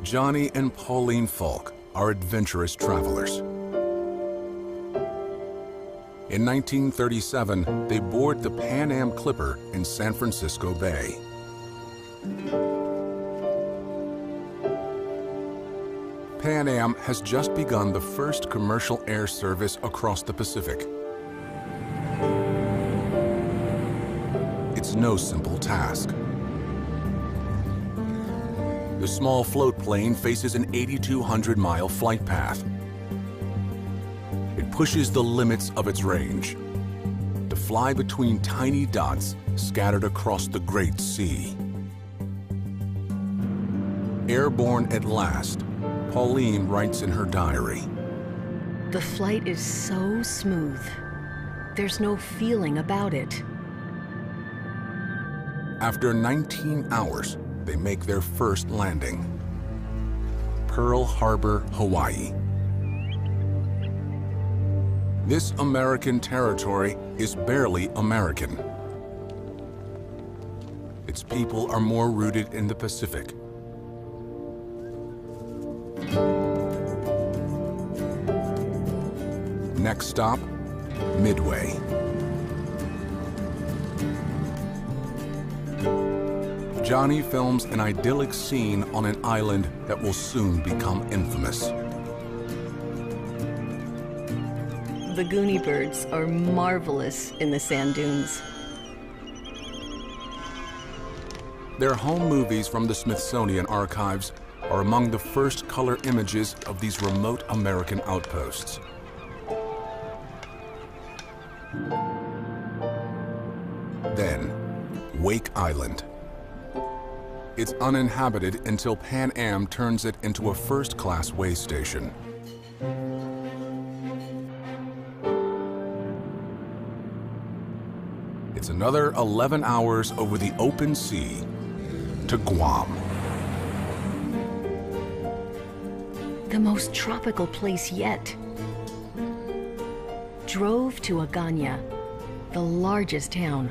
Johnny and Pauline Falk are adventurous travelers. In 1937, they board the Pan Am Clipper in San Francisco Bay. Pan Am has just begun the first commercial air service across the Pacific. It's no simple task. The small float plane faces an 8,200-mile flight path. It pushes the limits of its range to fly between tiny dots scattered across the Great Sea. Airborne at last, Pauline writes in her diary, "The flight is so smooth. There's no feeling about it." After 19 hours, they make their first landing. Pearl Harbor, Hawaii. This American territory is barely American. Its people are more rooted in the Pacific. Next stop, Midway. Johnny films an idyllic scene on an island that will soon become infamous. The Goonie birds are marvelous in the sand dunes. Their home movies from the Smithsonian archives are among the first color images of these remote American outposts. Then, Wake Island. It's uninhabited until Pan Am turns it into a first-class way station. It's another 11 hours over the open sea to Guam. The most tropical place yet. Drove to Agana, the largest town.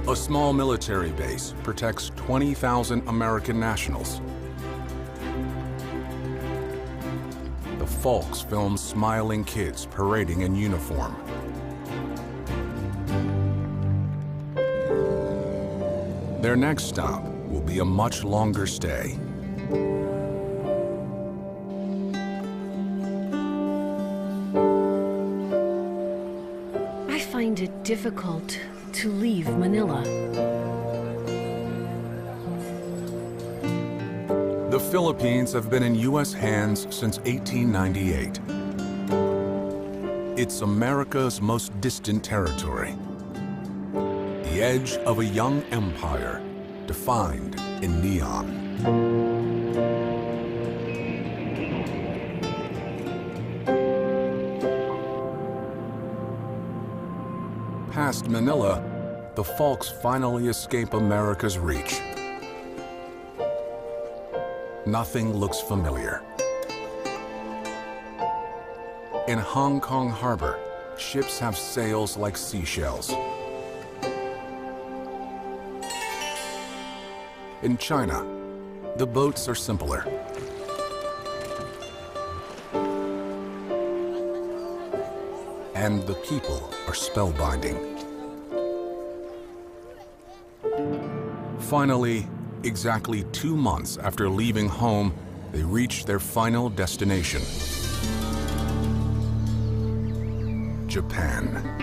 A small military base protects 20,000 American nationals. The Falks film smiling kids parading in uniform. Their next stop will be a much longer stay. I find it difficult to leave Manila. The Philippines have been in U.S. hands since 1898. It's America's most distant territory. The edge of a young empire defined in neon. Past Manila, the Falks finally escape America's reach. Nothing looks familiar. In Hong Kong Harbor, ships have sails like seashells. In China, the boats are simpler. And the people are spellbinding. Finally, exactly 2 months after leaving home, they reach their final destination, Japan.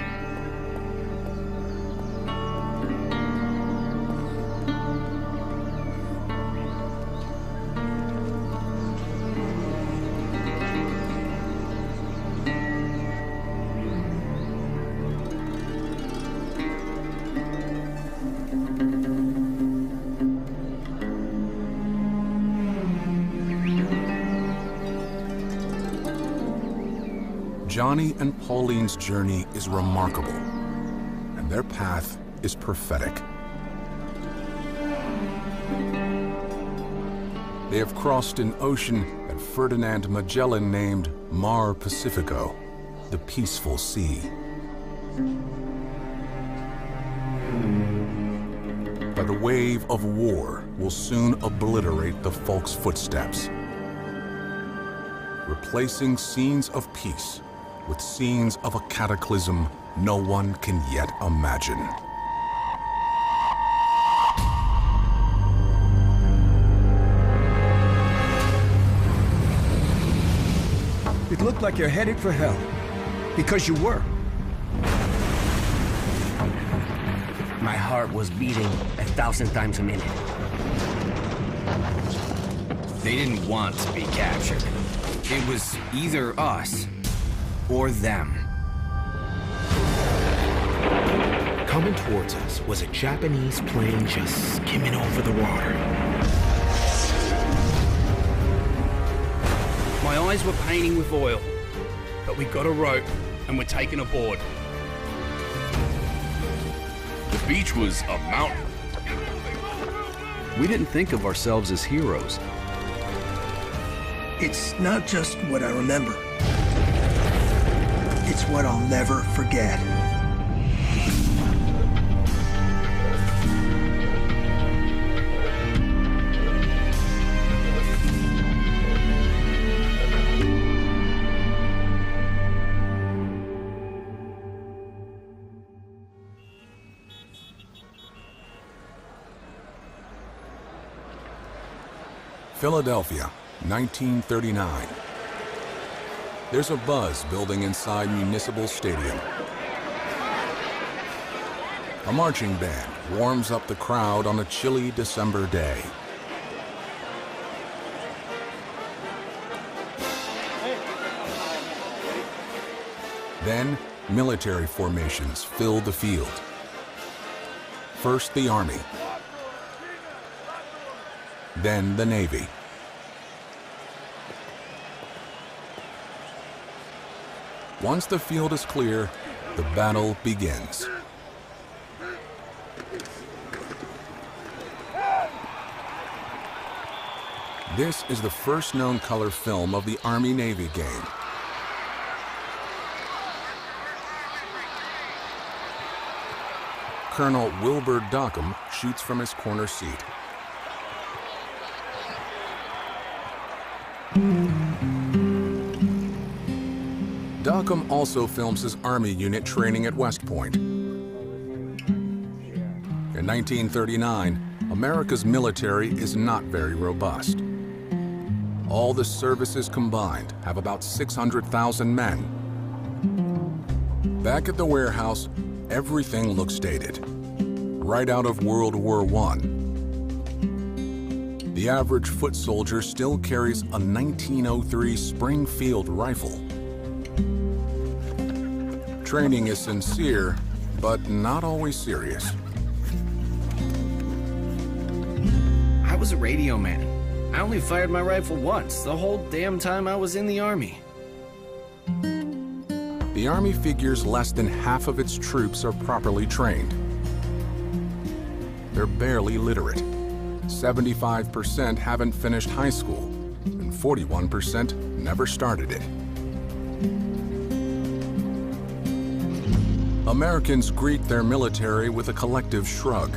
Johnny and Pauline's journey is remarkable, and their path is prophetic. They have crossed an ocean that Ferdinand Magellan named Mar Pacifico, the peaceful sea. but a wave of war will soon obliterate the folk's footsteps, replacing scenes of peace with scenes of a cataclysm no one can yet imagine. It looked like you're headed for hell, because you were. My heart was beating 1,000 times a minute. They didn't want to be captured. It was either us or them. Coming towards us was a Japanese plane just skimming over the water. My eyes were paining with oil, but we got a rope and were taken aboard. The beach was a mountain. We didn't think of ourselves as heroes. It's not just what I remember. It's what I'll never forget. Philadelphia, 1939. There's a buzz building inside Municipal Stadium. A marching band warms up the crowd on a chilly December day. Then, military formations fill the field. First the Army, then the Navy. Once the field is clear, the battle begins. This is the first known color film of the Army-Navy game. Colonel Wilbur Dockham shoots from his corner seat. Dockham also films his Army unit training at West Point. In 1939, America's military is not very robust. All the services combined have about 600,000 men. Back at the warehouse, everything looks dated, right out of World War I. The average foot soldier still carries a 1903 Springfield rifle. Training is sincere, but not always serious. I was a radio man. I only fired my rifle once, the whole damn time I was in the Army. The Army figures less than half of its troops are properly trained. They're barely literate. 75% haven't finished high school, and 41% never started it. Americans greet their military with a collective shrug.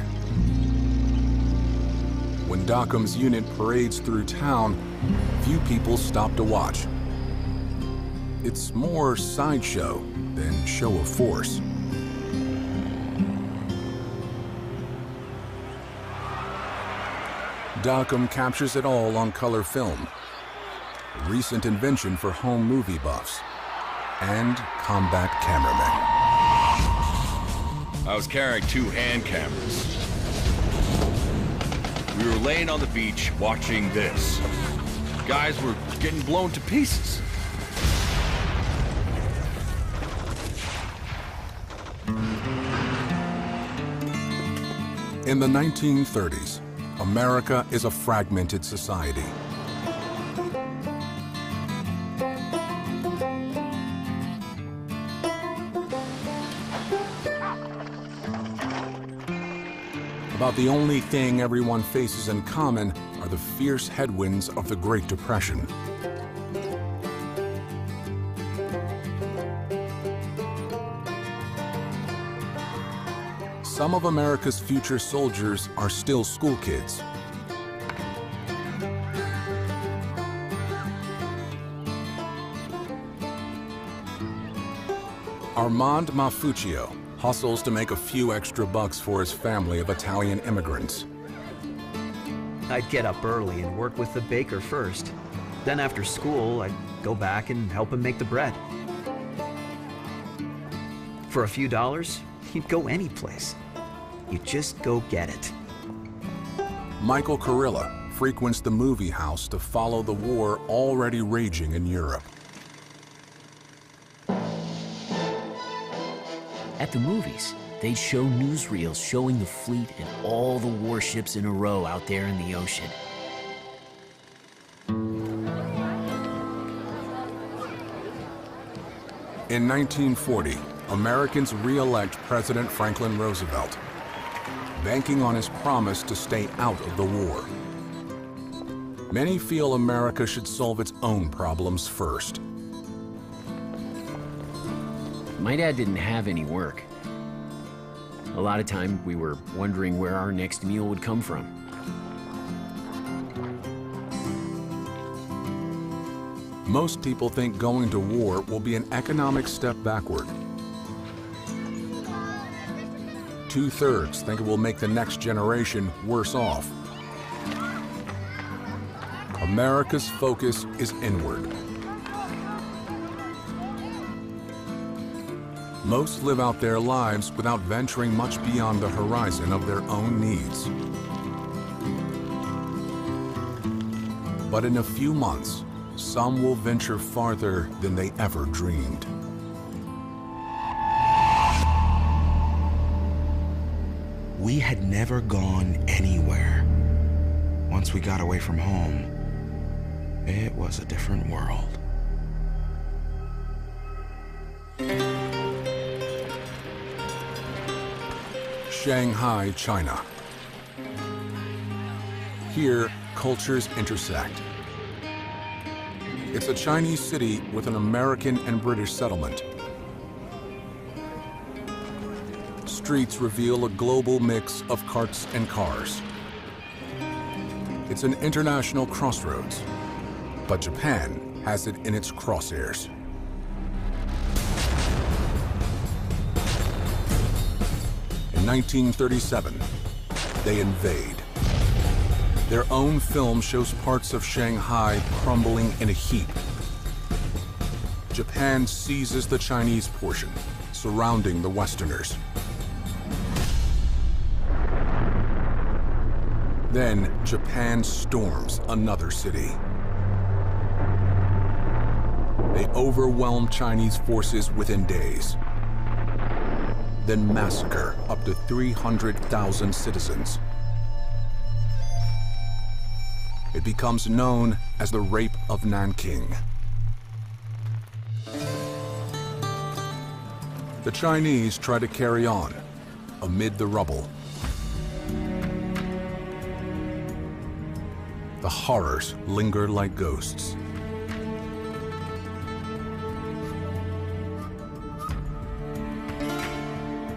When Dockham's unit parades through town, few people stop to watch. It's more sideshow than show of force. Dockham captures it all on color film, a recent invention for home movie buffs and combat cameramen. I was carrying 2 hand cameras. We were laying on the beach watching this. Guys were getting blown to pieces. In the 1930s, America is a fragmented society. About the only thing everyone faces in common are the fierce headwinds of the Great Depression. some of America's future soldiers are still school kids. Armand Mafuccio hustles to make a few extra bucks for his family of Italian immigrants. I'd get up early and work with the baker first. Then after school, I'd go back and help him make the bread. For a few dollars, you'd go any place. You just go get it. Michael Kurilla frequents the movie house to follow the war already raging in Europe. At the movies, they'd show newsreels showing the fleet and all the warships in a row out there in the ocean. In 1940, Americans re-elect President Franklin Roosevelt, banking on his promise to stay out of the war. Many feel America should solve its own problems first. My dad didn't have any work. A lot of time we were wondering where our next meal would come from. Most people think going to war will be an economic step backward. 2/3 think it will make the next generation worse off. America's focus is inward. Most live out their lives without venturing much beyond the horizon of their own needs. But in a few months, some will venture farther than they ever dreamed. We had never gone anywhere. Once we got away from home, it was a different world. Shanghai, China. Here, cultures intersect. It's a Chinese city with an American and British settlement. Streets reveal a global mix of carts and cars. It's an international crossroads, but Japan has it in its crosshairs. In 1937, they invade. Their own film shows parts of Shanghai crumbling in a heap. Japan seizes the Chinese portion, surrounding the Westerners. Then, Japan storms another city. They overwhelm Chinese forces within days, then massacre up to 300,000 citizens. It becomes known as the Rape of Nanking. The Chinese try to carry on amid the rubble. The horrors linger like ghosts.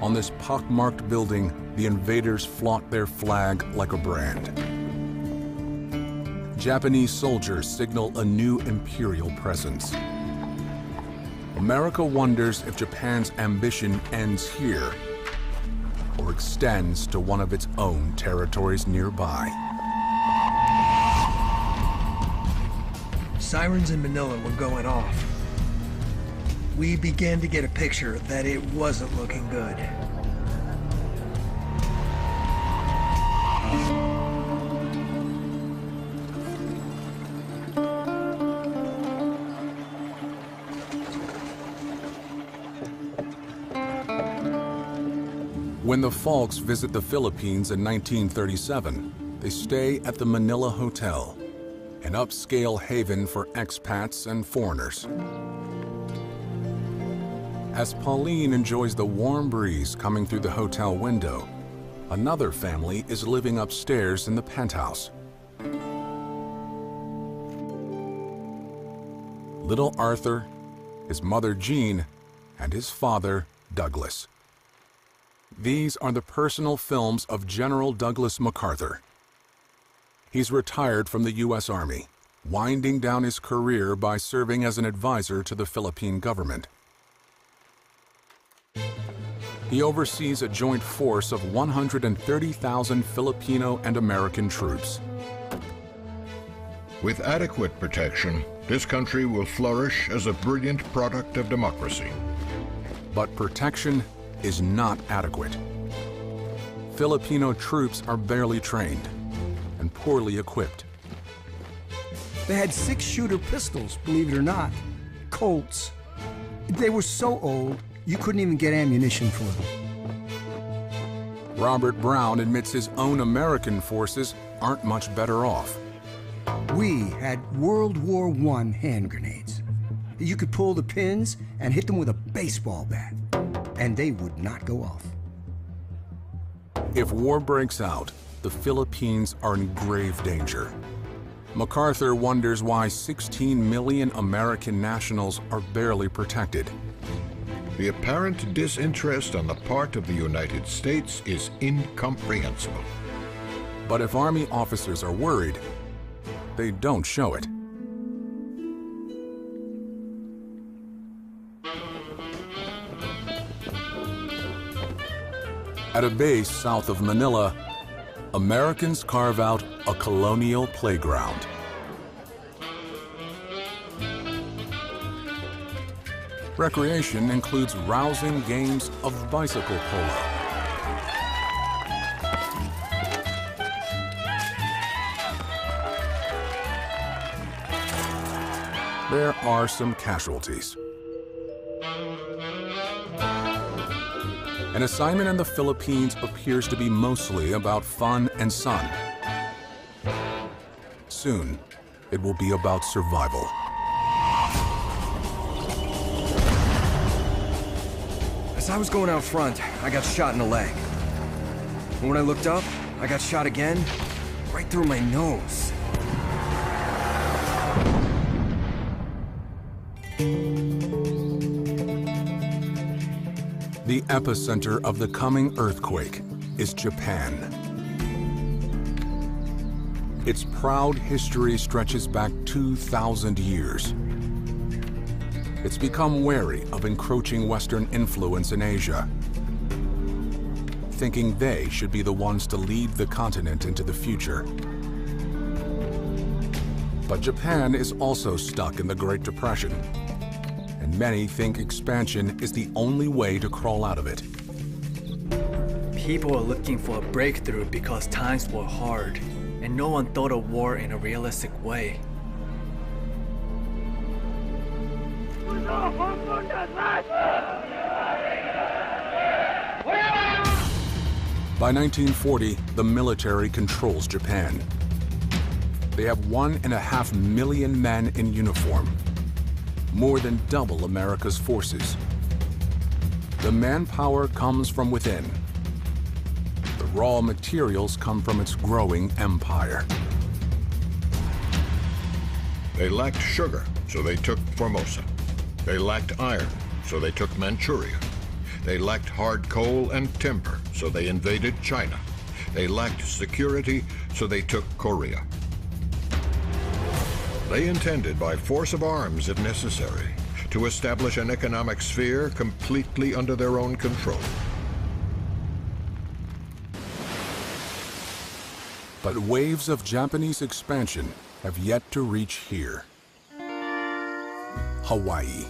On this pockmarked building, the invaders flaunt their flag like a brand. Japanese soldiers signal a new imperial presence. America wonders if Japan's ambition ends here or extends to one of its own territories nearby. Sirens in Manila were going off. We began to get a picture that it wasn't looking good. When the Falks visit the Philippines in 1937, they stay at the Manila Hotel, an upscale haven for expats and foreigners. As Pauline enjoys the warm breeze coming through the hotel window, another family is living upstairs in the penthouse. Little Arthur, his mother Jean, and his father Douglas. These are the personal films of General Douglas MacArthur. He's retired from the U.S. Army, winding down his career by serving as an advisor to the Philippine government. He oversees a joint force of 130,000 Filipino and American troops. With adequate protection, this country will flourish as a brilliant product of democracy. But protection is not adequate. Filipino troops are barely trained and poorly equipped. They had 6-shooter pistols, believe it or not. Colts. They were so old, you couldn't even get ammunition for them. Robert Brown admits his own American forces aren't much better off. We had World War I hand grenades. You could pull the pins and hit them with a baseball bat, and they would not go off. If war breaks out, the Philippines are in grave danger. MacArthur wonders why 16 million American nationals are barely protected. The apparent disinterest on the part of the United States is incomprehensible. But if Army officers are worried, they don't show it. At a base south of Manila, Americans carve out a colonial playground. Recreation includes rousing games of bicycle polo. There are some casualties. An assignment in the Philippines appears to be mostly about fun and sun. Soon, it will be about survival. As I was going out front, I got shot in the leg. And when I looked up, I got shot again, right through my nose. The epicenter of the coming earthquake is Japan. Its proud history stretches back 2,000 years. It's become wary of encroaching Western influence in Asia, thinking they should be the ones to lead the continent into the future. But Japan is also stuck in the Great Depression, and many think expansion is the only way to crawl out of it. People are looking for a breakthrough because times were hard, and no one thought of war in a realistic way. By 1940, the military controls Japan. They have 1.5 million men in uniform, more than double America's forces. The manpower comes from within. The raw materials come from its growing empire. They lacked sugar, so they took Formosa. They lacked iron, so they took Manchuria. They lacked hard coal and timber, so they invaded China. They lacked security, so they took Korea. They intended, by force of arms if necessary, to establish an economic sphere completely under their own control. But waves of Japanese expansion have yet to reach here. Hawaii.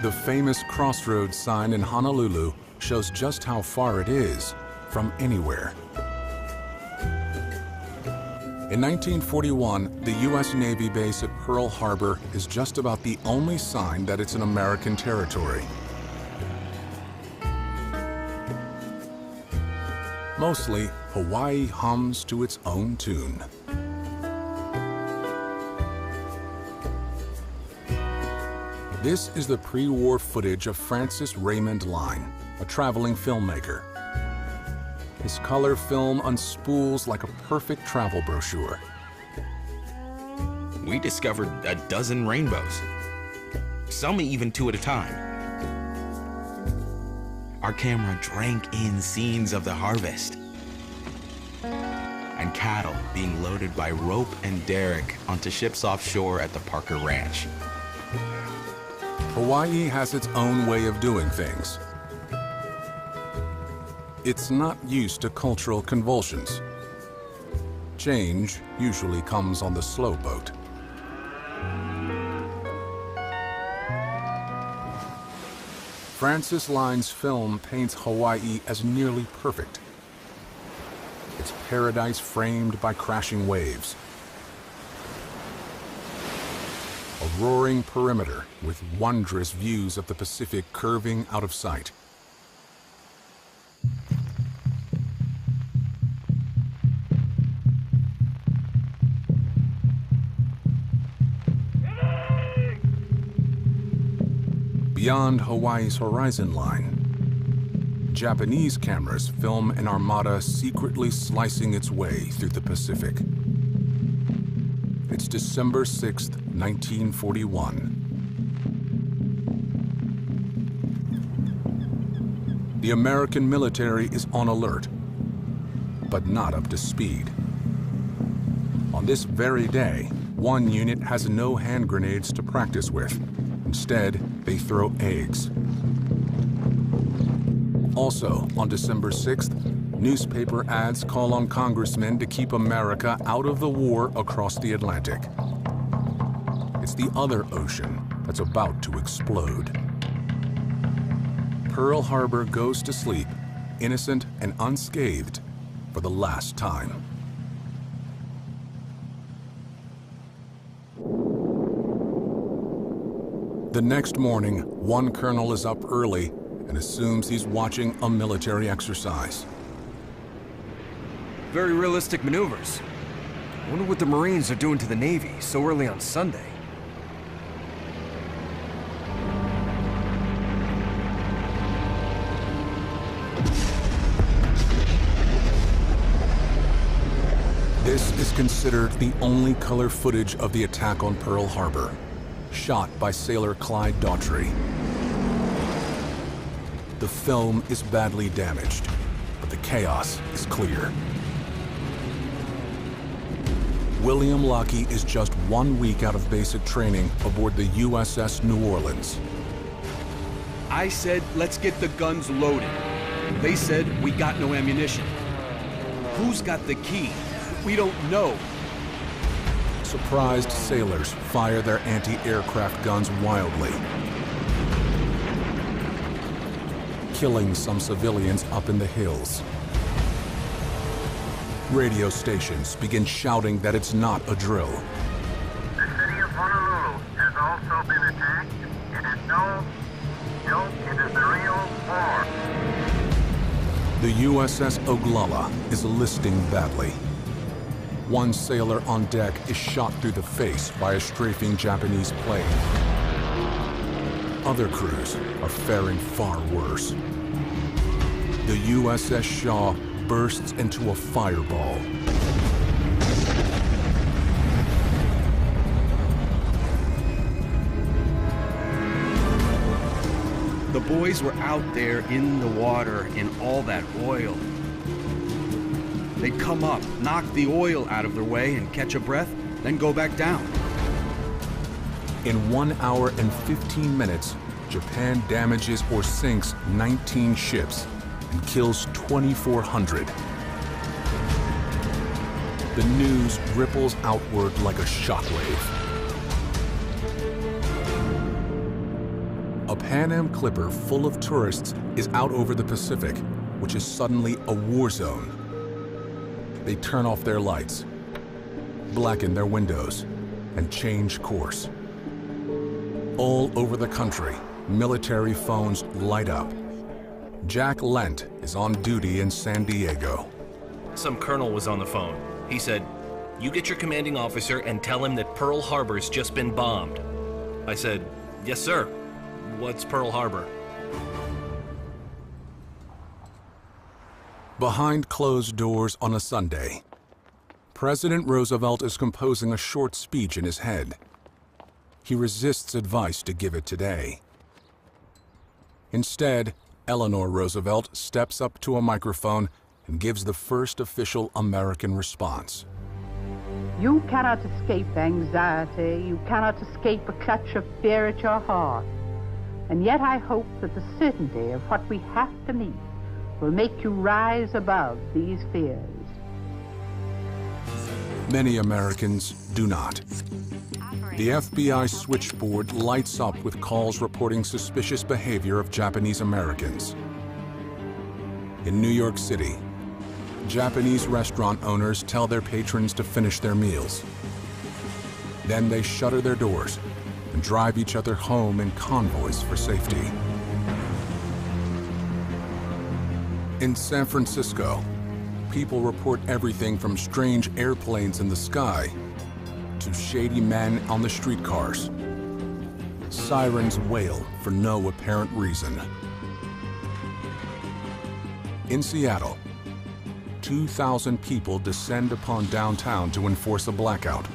The famous crossroads sign in Honolulu shows just how far it is from anywhere. In 1941, the U.S. Navy base at Pearl Harbor is just about the only sign that it's an American territory. Mostly, Hawaii hums to its own tune. This is the pre-war footage of Francis Raymond Line, a traveling filmmaker. His color film unspools like a perfect travel brochure. We discovered a dozen rainbows, some even 2 at a time. Our camera drank in scenes of the harvest. And cattle being loaded by rope and derrick onto ships offshore at the Parker Ranch. Hawaii has its own way of doing things. It's not used to cultural convulsions. Change usually comes on the slow boat. Francis Line's film paints Hawaii as nearly perfect. It's paradise framed by crashing waves. A roaring perimeter with wondrous views of the Pacific curving out of sight. Beyond Hawaii's horizon line, Japanese cameras film an armada secretly slicing its way through the Pacific. It's December 6th, 1941. The American military is on alert, but not up to speed. On this very day, one unit has no hand grenades to practice with. Instead, they throw eggs. Also, on December 6th, newspaper ads call on congressmen to keep America out of the war across the Atlantic. It's the other ocean that's about to explode. Pearl Harbor goes to sleep, innocent and unscathed, for the last time. The next morning, one colonel is up early and assumes he's watching a military exercise. Very realistic maneuvers. I wonder what the Marines are doing to the Navy so early on Sunday. This is considered the only color footage of the attack on Pearl Harbor, shot by sailor Clyde Daughtry. The film is badly damaged, but the chaos is clear. William Luckey is just 1 week out of basic training aboard the USS New Orleans. I said, let's get the guns loaded. They said, we got no ammunition. Who's got the key? We don't know. Surprised sailors fire their anti-aircraft guns wildly, killing some civilians up in the hills. Radio stations begin shouting that it's not a drill. The city of Honolulu has also been attacked. It is no joke, it is the real war. The USS Oglala is listing badly. One sailor on deck is shot through the face by a strafing Japanese plane. Other crews are faring far worse. The USS Shaw bursts into a fireball. The boys were out there in the water in all that oil. They'd come up, knock the oil out of their way and catch a breath, then go back down. In 1 hour and 15 minutes, Japan damages or sinks 19 ships and kills 2,400. The news ripples outward like a shockwave. A Pan Am clipper full of tourists is out over the Pacific, which is suddenly a war zone. They turn off their lights, blacken their windows, and change course. All over the country, military phones light up. Jack Lent is on duty in San Diego. Some colonel was on the phone. He said, "You get your commanding officer and tell him that Pearl Harbor's just been bombed." I said, "Yes, sir. What's Pearl Harbor?" Behind closed doors on a Sunday, President Roosevelt is composing a short speech in his head. He resists advice to give it today. Instead, Eleanor Roosevelt steps up to a microphone and gives the first official American response. You cannot escape anxiety. You cannot escape a clutch of fear at your heart. And yet I hope that the certainty of what we have to meet will make you rise above these fears. Many Americans do not. The FBI switchboard lights up with calls reporting suspicious behavior of Japanese Americans. In New York City, Japanese restaurant owners tell their patrons to finish their meals. Then they shutter their doors and drive each other home in convoys for safety. In San Francisco, people report everything from strange airplanes in the sky to shady men on the streetcars. Sirens wail for no apparent reason. In Seattle, 2,000 people descend upon downtown to enforce a blackout.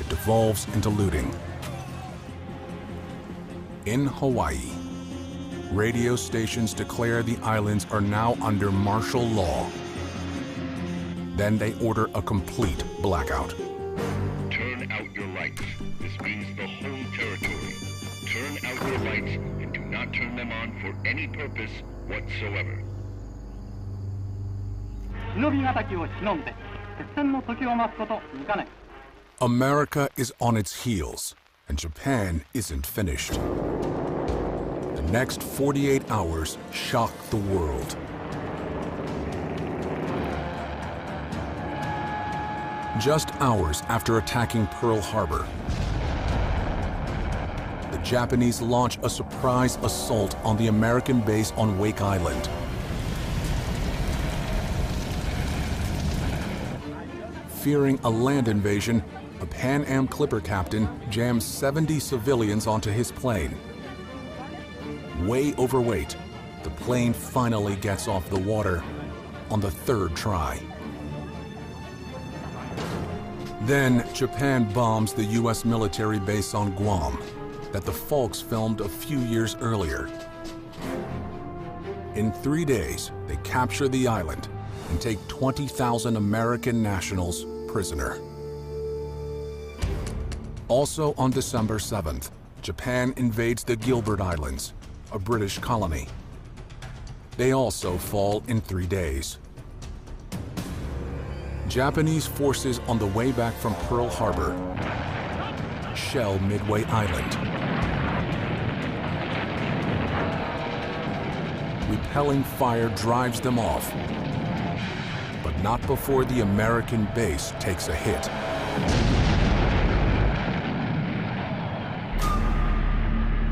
It devolves into looting. In Hawaii, radio stations declare the islands are now under martial law. Then they order a complete blackout. Turn out your lights. This means the whole territory. Turn out your lights and do not turn them on for any purpose whatsoever. America is on its heels, and Japan isn't finished. The next 48 hours shock the world. Just hours after attacking Pearl Harbor, the Japanese launch a surprise assault on the American base on Wake Island. Fearing a land invasion, a Pan Am Clipper captain jams 70 civilians onto his plane. Way overweight, the plane finally gets off the water on the third try. Then, Japan bombs the U.S. military base on Guam that the Falks filmed a few years earlier. In 3 days, they capture the island and take 20,000 American nationals prisoner. Also on December 7th, Japan invades the Gilbert Islands, a British colony. They also fall in 3 days. Japanese forces on the way back from Pearl Harbor shell Midway Island. Repelling fire drives them off, but not before the American base takes a hit.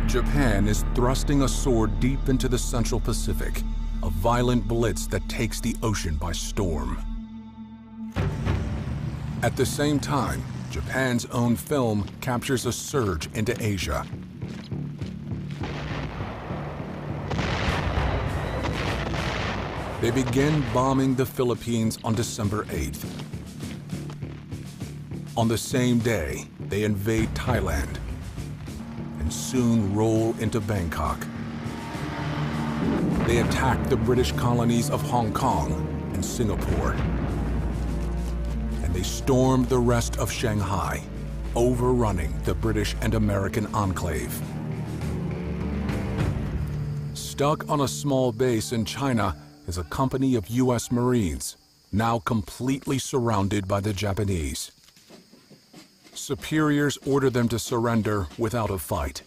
Japan is thrusting a sword deep into the Central Pacific, a violent blitz that takes the ocean by storm. At the same time, Japan's own film captures a surge into Asia. They begin bombing the Philippines on December 8th. On the same day, they invade Thailand and soon roll into Bangkok. They attack the British colonies of Hong Kong and Singapore. They stormed the rest of Shanghai, overrunning the British and American enclave. Stuck on a small base in China is a company of U.S. Marines, now completely surrounded by the Japanese. Superiors order them to surrender without a fight.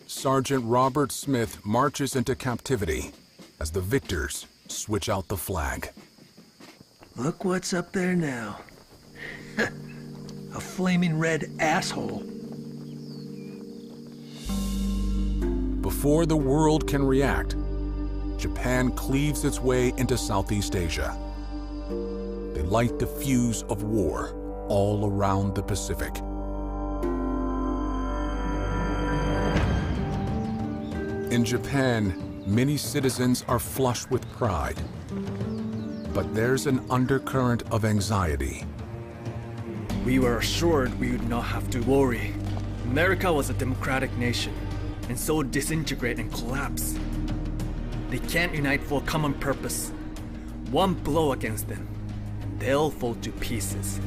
Sergeant Robert Smith marches into captivity as the victors switch out the flag. Look what's up there now. A flaming red asshole. Before the world can react, Japan cleaves its way into Southeast Asia. They light the fuse of war all around the Pacific. In Japan, many citizens are flushed with pride. But there's an undercurrent of anxiety. We were assured we would not have to worry. America was a democratic nation, and so disintegrate and collapse. They can't unite for a common purpose. One blow against them, and they'll fall to pieces.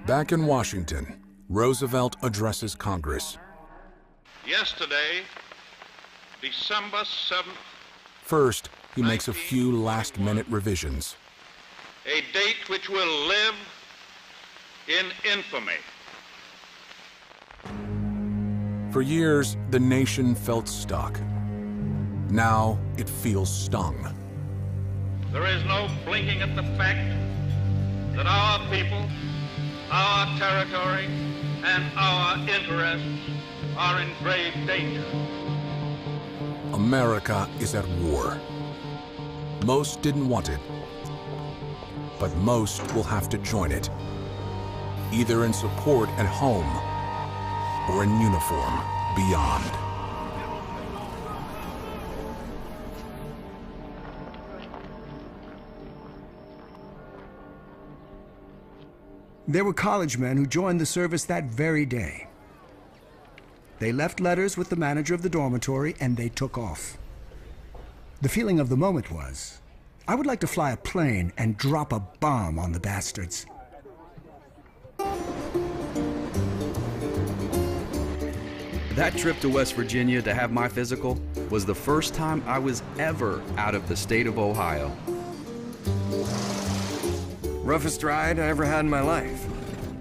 Back in Washington, Roosevelt addresses Congress. Yesterday, December 7th, First, he makes a few last-minute revisions. a date which will live in infamy. For years, the nation felt stuck. Now, it feels stung. There is no blinking at the fact that our people, our territory, and our interests are in grave danger. America is at war. Most didn't want it, but most will have to join it, either in support at home or in uniform beyond. There were college men who joined the service that very day. They left letters with the manager of the dormitory and they took off. The feeling of the moment was, I would like to fly a plane and drop a bomb on the bastards. That trip to West Virginia to have my physical was the first time I was ever out of the state of Ohio. Roughest ride I ever had in my life.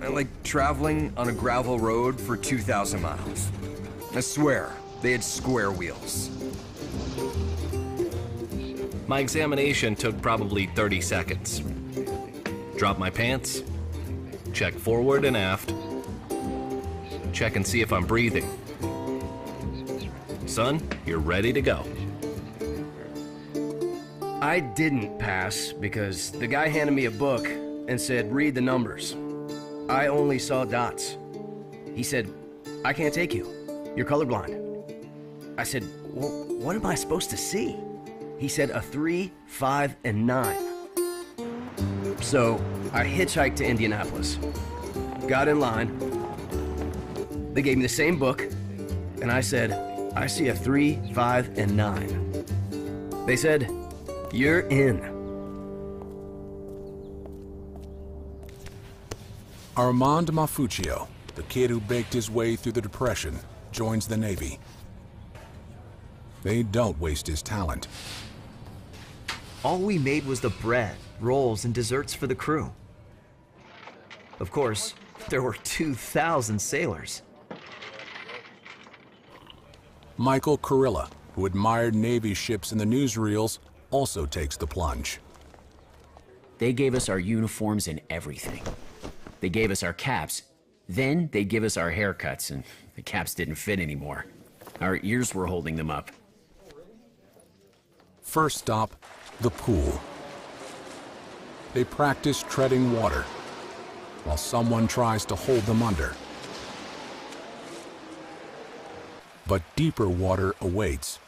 I like traveling on a gravel road for 2,000 miles. I swear, they had square wheels. My examination took probably 30 seconds. Drop my pants, check forward and aft, check and see if I'm breathing. Son, you're ready to go. I didn't pass because the guy handed me a book and said, read the numbers. I only saw dots. He said, I can't take you. You're colorblind. I said, well, what am I supposed to see? He said a 3, 5, and 9. So I hitchhiked to Indianapolis, got in line. They gave me the same book, and I said, I see a 3, 5, and 9. They said, you're in. Armand Mafuccio, the kid who baked his way through the Depression, joins the Navy. They don't waste his talent. All we made was the bread, rolls, and desserts for the crew. Of course, there were 2,000 sailors. Michael Kurilla, who admired Navy ships in the newsreels, also takes the plunge. They gave us our uniforms and everything. They gave us our caps. Then they'd give us our haircuts, and the caps didn't fit anymore. Our ears were holding them up. First stop, the pool. They practice treading water, while someone tries to hold them under. But deeper water awaits,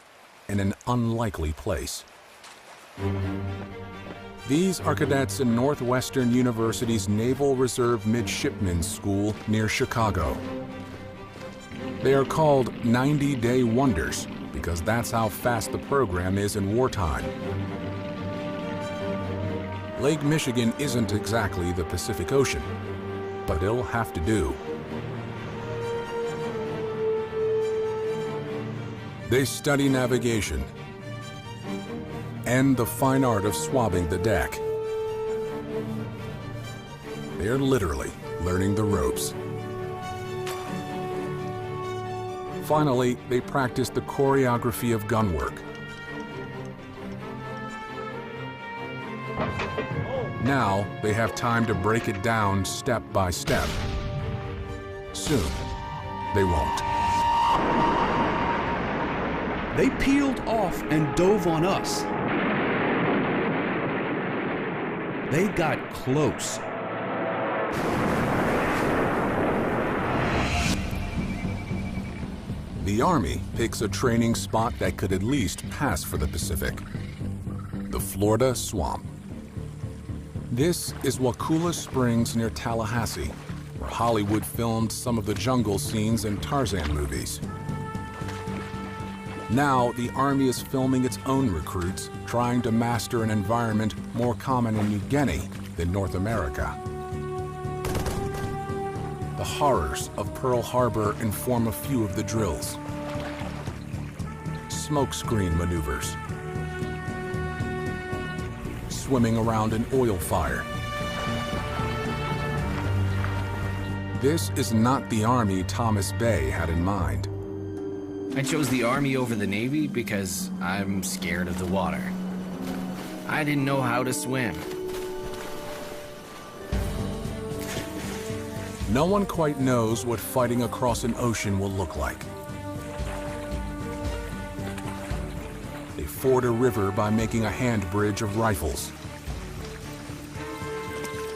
in an unlikely place. These are cadets in Northwestern University's Naval Reserve Midshipmen's School near Chicago. They are called 90-day wonders because that's how fast the program is in wartime. Lake Michigan isn't exactly the Pacific Ocean, but it'll have to do. They study navigation and the fine art of swabbing the deck. They're literally learning the ropes. Finally, they practice the choreography of gun work. Now, they have time to break it down step by step. Soon, they won't. They peeled off and dove on us. They got close. The Army picks a training spot that could at least pass for the Pacific: the Florida Swamp. This is Waukulla Springs near Tallahassee, where Hollywood filmed some of the jungle scenes in Tarzan movies. Now, the Army is filming its own recruits, trying to master an environment more common in New Guinea than North America. The horrors of Pearl Harbor inform a few of the drills. Smokescreen maneuvers, swimming around an oil fire. This is not the Army Thomas Bay had in mind. I chose the Army over the Navy because I'm scared of the water. I didn't know how to swim. No one quite knows what fighting across an ocean will look like. They ford a river by making a hand bridge of rifles.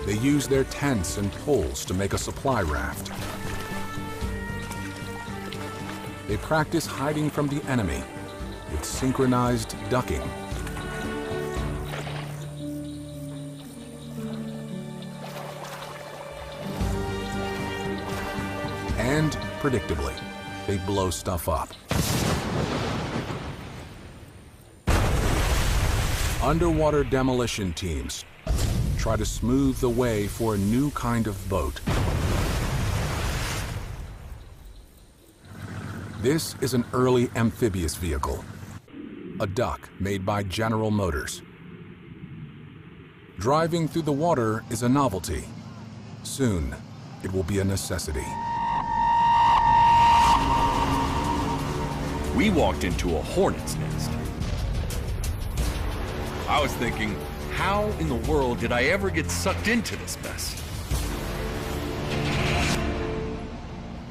They use their tents and poles to make a supply raft. They practice hiding from the enemy with synchronized ducking. And, predictably, they blow stuff up. Underwater demolition teams try to smooth the way for a new kind of boat. This is an early amphibious vehicle, a duck made by General Motors. Driving through the water is a novelty. Soon, it will be a necessity. We walked into a hornet's nest. I was thinking, how in the world did I ever get sucked into this mess?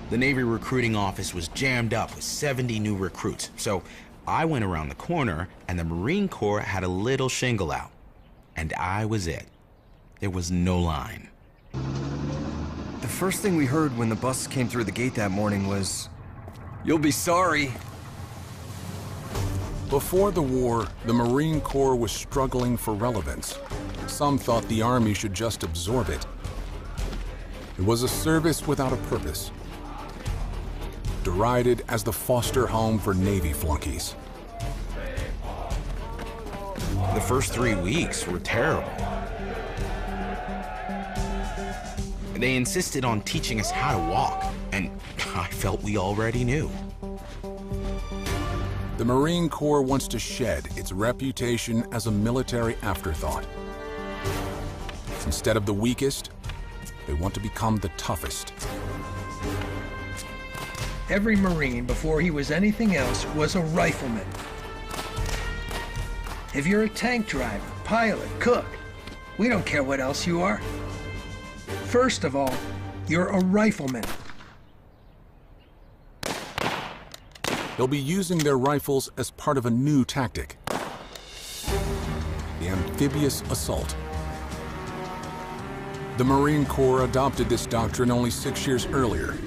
The Navy recruiting office was jammed up with 70 new recruits, so I went around the corner and the Marine Corps had a little shingle out. And I was it. There was no line. The first thing we heard when the bus came through the gate that morning was, "You'll be sorry." Before the war, the Marine Corps was struggling for relevance. Some thought the Army should just absorb it. It was a service without a purpose, derided as the foster home for Navy flunkies. The first 3 weeks were terrible. They insisted on teaching us how to walk, and I felt we already knew. The Marine Corps wants to shed its reputation as a military afterthought. Instead of the weakest, they want to become the toughest. Every Marine, before he was anything else, was a rifleman. If you're a tank driver, pilot, cook, we don't care what else you are. First of all, you're a rifleman. They'll be using their rifles as part of a new tactic, the amphibious assault. The Marine Corps adopted this doctrine only 6 years earlier,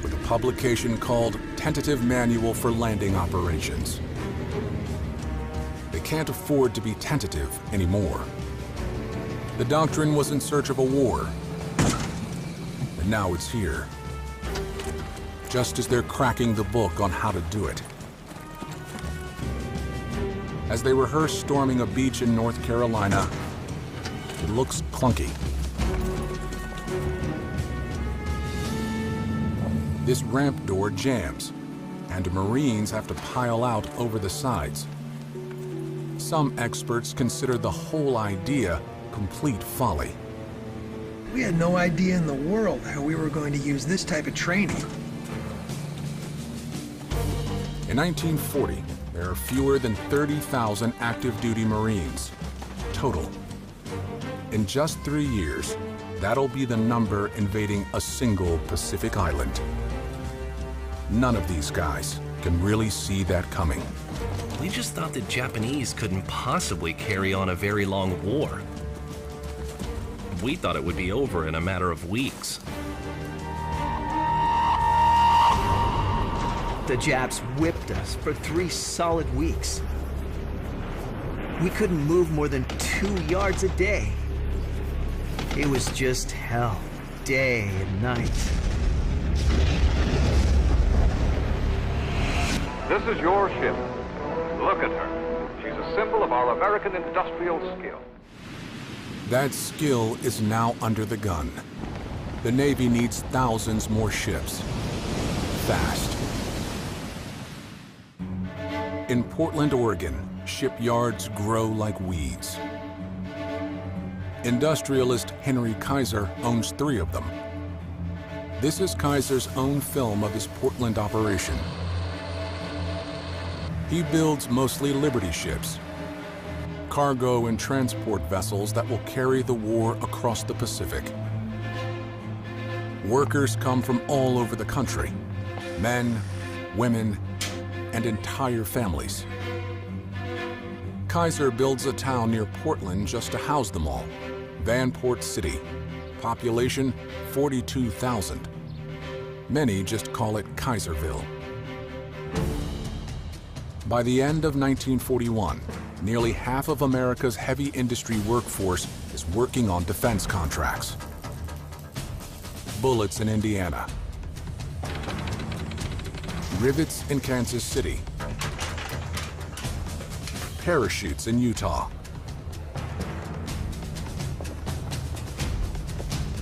with a publication called Tentative Manual for Landing Operations. They can't afford to be tentative anymore. The doctrine was in search of a war, and now it's here. Just as they're cracking the book on how to do it. As they rehearse storming a beach in North Carolina, it looks clunky. This ramp door jams, and Marines have to pile out over the sides. Some experts consider the whole idea complete folly. We had no idea in the world how we were going to use this type of training. In 1940, there are fewer than 30,000 active duty Marines, total. In just 3 years, that'll be the number invading a single Pacific island. None of these guys can really see that coming. We just thought the Japanese couldn't possibly carry on a very long war. We thought it would be over in a matter of weeks. The Japs whipped us for 3 solid weeks. We couldn't move more than 2 yards a day. It was just hell, day and night. This is your ship. Look at her. She's a symbol of our American industrial skill. That skill is now under the gun. The Navy needs thousands more ships. Fast. In Portland, Oregon, shipyards grow like weeds. Industrialist Henry Kaiser owns 3 of them. This is Kaiser's own film of his Portland operation. He builds mostly Liberty ships, cargo and transport vessels that will carry the war across the Pacific. Workers come from all over the country, men, women, and entire families. Kaiser builds a town near Portland just to house them all, Vanport City. Population 42,000. Many just call it Kaiserville. By the end of 1941, nearly half of America's heavy industry workforce is working on defense contracts. Bullets in Indiana. Rivets in Kansas City. Parachutes in Utah.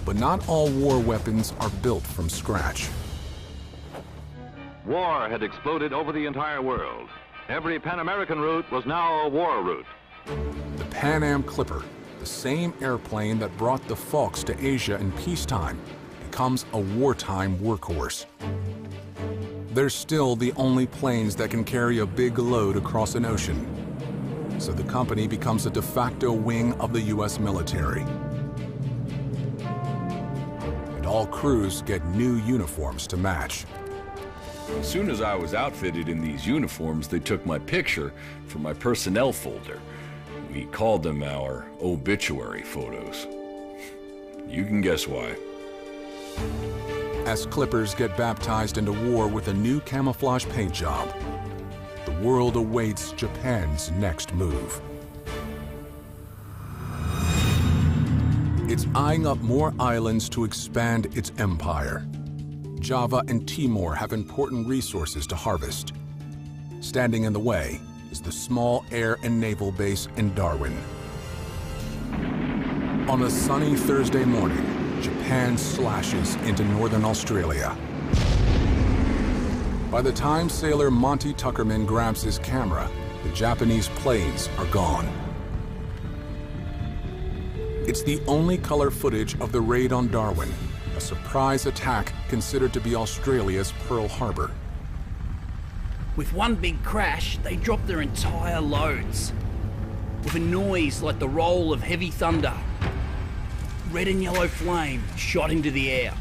But not all war weapons are built from scratch. War had exploded over the entire world. Every Pan-American route was now a war route. The Pan Am Clipper, the same airplane that brought the Falks to Asia in peacetime, becomes a wartime workhorse. They're still the only planes that can carry a big load across an ocean, so the company becomes a de facto wing of the U.S. military. And all crews get new uniforms to match. As soon as I was outfitted in these uniforms, they took my picture from my personnel folder. We called them our obituary photos. You can guess why. As Clippers get baptized into war with a new camouflage paint job, the world awaits Japan's next move. It's eyeing up more islands to expand its empire. Java and Timor have important resources to harvest. Standing in the way is the small air and naval base in Darwin. On a sunny Thursday morning, Japan slashes into northern Australia. By the time sailor Monty Tuckerman grabs his camera, the Japanese planes are gone. It's the only color footage of the raid on Darwin, a surprise attack considered to be Australia's Pearl Harbor. With one big crash, they dropped their entire loads. With a noise like the roll of heavy thunder, red and yellow flame shot into the air.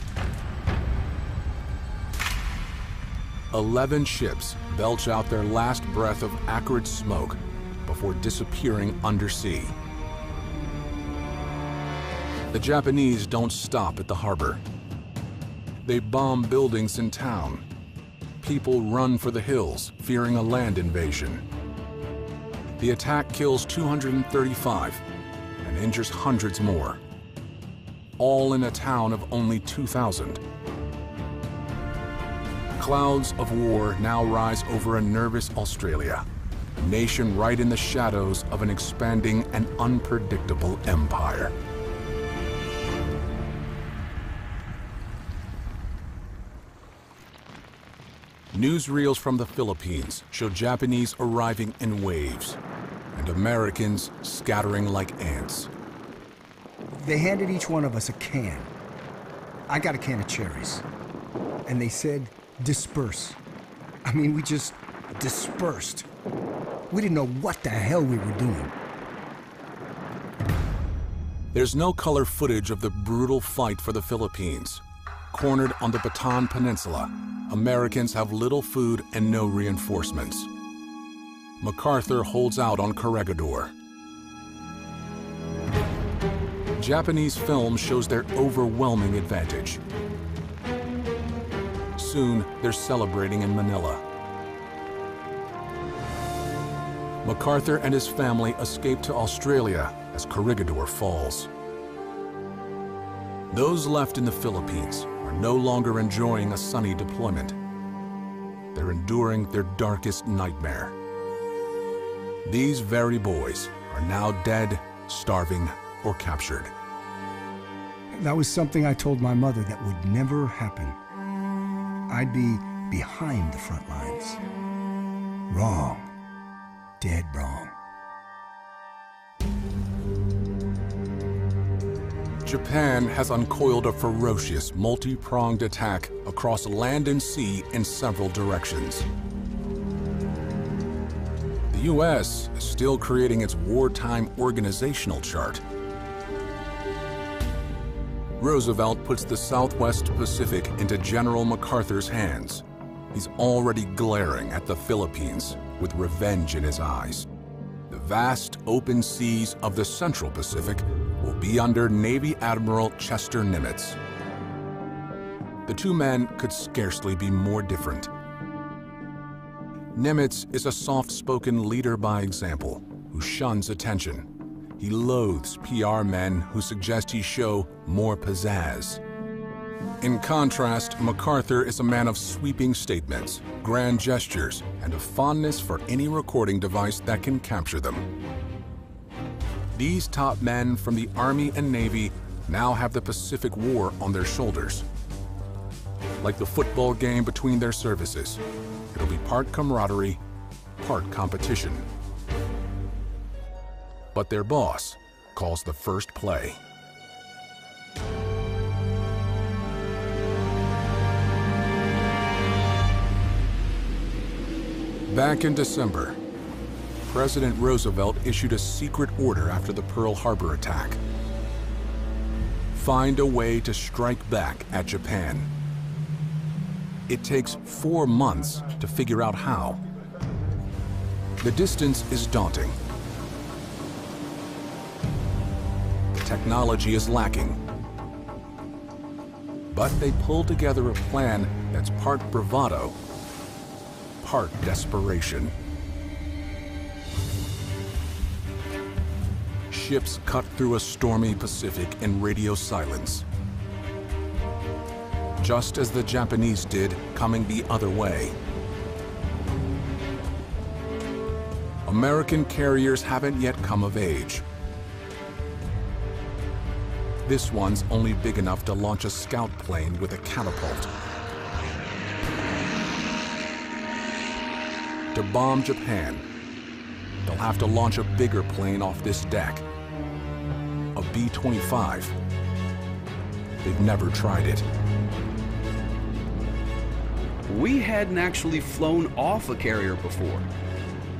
11 ships belch out their last breath of acrid smoke before disappearing undersea. The Japanese don't stop at the harbor. They bomb buildings in town. People run for the hills, fearing a land invasion. The attack kills 235 and injures hundreds more, all in a town of only 2,000. Clouds of war now rise over a nervous Australia, a nation right in the shadows of an expanding and unpredictable empire. Newsreels from the Philippines show Japanese arriving in waves and Americans scattering like ants. They handed each one of us a can. I got a can of cherries. And they said, disperse. I mean, we just dispersed. We didn't know what the hell we were doing. There's no color footage of the brutal fight for the Philippines. Cornered on the Bataan Peninsula, Americans have little food and no reinforcements. MacArthur holds out on Corregidor. Japanese film shows their overwhelming advantage. Soon, they're celebrating in Manila. MacArthur and his family escape to Australia as Corregidor falls. Those left in the Philippines are no longer enjoying a sunny deployment. They're enduring their darkest nightmare. These very boys are now dead, starving, or captured. That was something I told my mother that would never happen. I'd be behind the front lines. Wrong. Dead wrong. Japan has uncoiled a ferocious, multi-pronged attack across land and sea in several directions. The U.S. is still creating its wartime organizational chart. Roosevelt puts the Southwest Pacific into General MacArthur's hands. He's already glaring at the Philippines with revenge in his eyes. The vast open seas of the Central Pacific will be under Navy Admiral Chester Nimitz. The two men could scarcely be more different. Nimitz is a soft-spoken leader by example who shuns attention. He loathes PR men who suggest he show more pizzazz. In contrast, MacArthur is a man of sweeping statements, grand gestures, and a fondness for any recording device that can capture them. These top men from the Army and Navy now have the Pacific War on their shoulders. Like the football game between their services, it'll be part camaraderie, part competition. But their boss calls the first play. Back in December, President Roosevelt issued a secret order after the Pearl Harbor attack. Find a way to strike back at Japan. It takes 4 months to figure out how. The distance is daunting. The technology is lacking. But they pull together a plan that's part bravado, part desperation. Ships cut through a stormy Pacific in radio silence, just as the Japanese did coming the other way. American carriers haven't yet come of age. This one's only big enough to launch a scout plane with a catapult. To bomb Japan, they'll have to launch a bigger plane off this deck, a B-25. They've never tried it. We hadn't actually flown off a carrier before.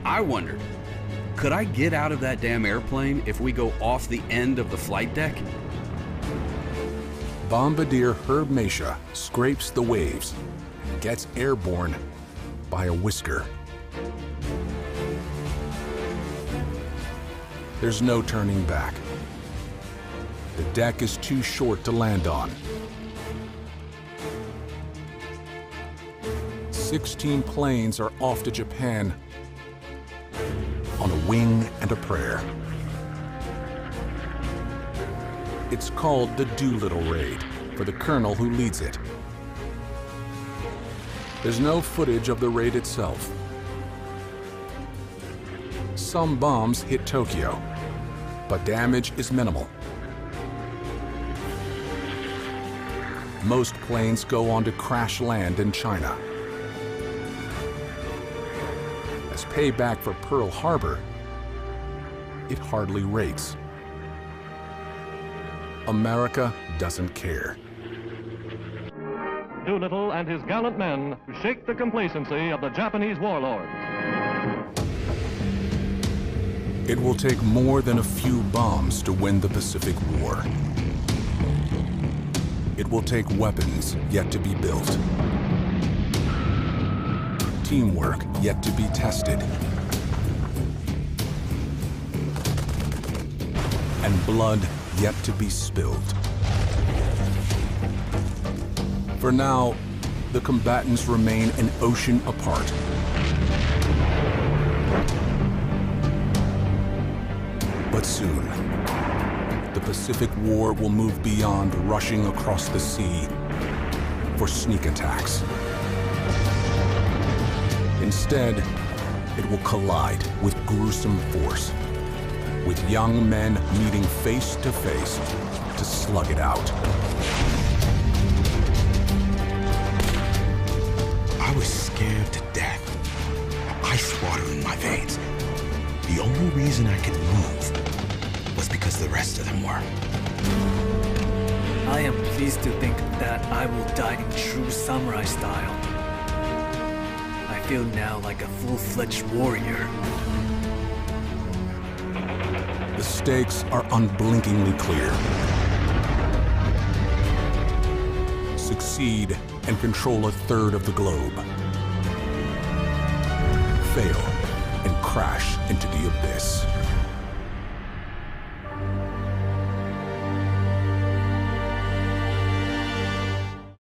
I wondered, could I get out of that damn airplane if we go off the end of the flight deck? Bombardier Herb Mesha scrapes the waves and gets airborne by a whisker. There's no turning back. The deck is too short to land on. 16 planes are off to Japan on a wing and a prayer. It's called the Doolittle Raid for the colonel who leads it. There's no footage of the raid itself. Some bombs hit Tokyo, but damage is minimal. Most planes go on to crash land in China. As payback for Pearl Harbor, it hardly rates. America doesn't care. Doolittle and his gallant men shake the complacency of the Japanese warlords. It will take more than a few bombs to win the Pacific War. It will take weapons yet to be built, teamwork yet to be tested, and blood yet to be spilled. For now, the combatants remain an ocean apart. But soon, the Pacific War will move beyond rushing across the sea for sneak attacks. Instead, it will collide with gruesome force, with young men meeting face to face to slug it out. I was scared to death. Ice water in my veins. The only reason I could move was because the rest of them were. I am pleased to think that I will die in true samurai style. I feel now like a full-fledged warrior. The stakes are unblinkingly clear. Succeed and control a third of the globe. Fail and crash into the abyss.